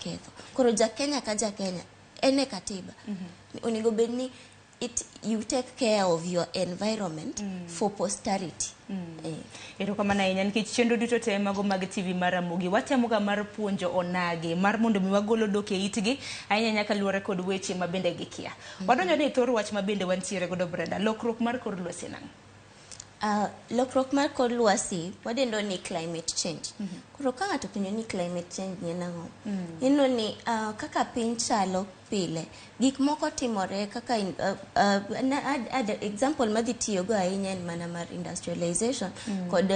ketho. Koro ja Kenya ka ja Kenya ene katiba. Onego bedni you take care of your environment for posterity. Ero kama na inya nikech chenro duto te mago mag TV mar Ramogi watemoga mar puonjo onage mar mondo mi wagolo doke itgi ainya nyaka luore kod weche mabende gikia. Wadonjo ne thor wach mabende wantiere godo Brenda, lokruok mar kor lwasi nang. Lokruok mar kor lwasi wadendo ni climate change. Koro ka ng'ato penjo ni climate change ni nang'o, ino ni kaka piny chalo pile, gik moko timore kaka example madhi tiyo go ahinya en mana mar industrialization kod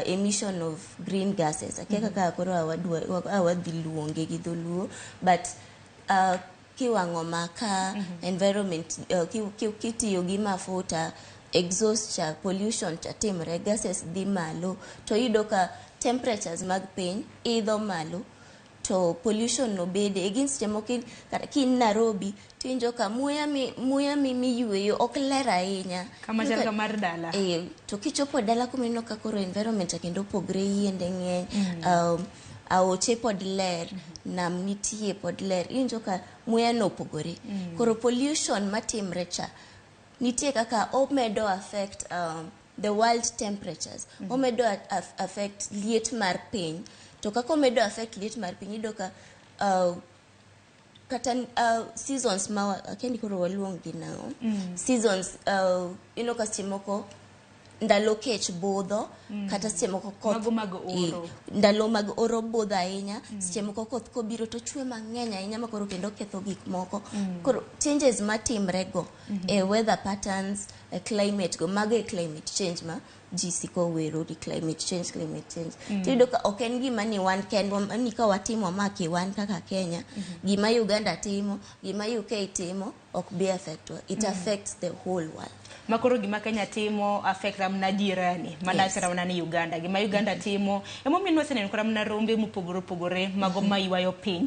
emission of green gases. Kaka koro awadhi luonge gi dholuo, but kiwang'o makaa, environment, kitiyo gi mafuta, exhaust cha, pollution cha timre, gases dhi malo, to yudo ka temperatures mag piny idho malo, to pollution no bede. Against temokin kin Nairobi, tinjo ka muya miyueyo ok ler ahinya. Kama janga mar dala. To kichopo dala kumino ka koro environment kendo pogre yiende ng'eny, aoche pod ler, nam nitie pod ler, injo ka muya no pogore. Koro pollution matimre cha, nitie kaka omedo affect the world temperatures. Omedo affect liet mar piny. To kaka omedo affect liet mar piny, ido ka kata seasons ma akendi koro waluong gi nang'o. Seasons ino ka moko ndalo kech budho, kata seche moko koth ndalo mag oro budho ahinya, seche moko koth kobiro to chwe mang'eny ahinya ma koro kendo ketho gik moko. Koro changes matimre go weather patterns, climate go, mago climate change ma ji siko wero di climate change. Tido ka ok en gima ni wan kendwa ni ka watimo maki wan kaka Kenya, gima Uganda timo, gima UK timo ok be affect, it affects the whole world. Makoro gima Kenya timo affect ramna jirani, mana ramna ni Uganda, gima Uganda timo emo minwa senen ko ramna rombe mupogoro pogore mago maywayo piny.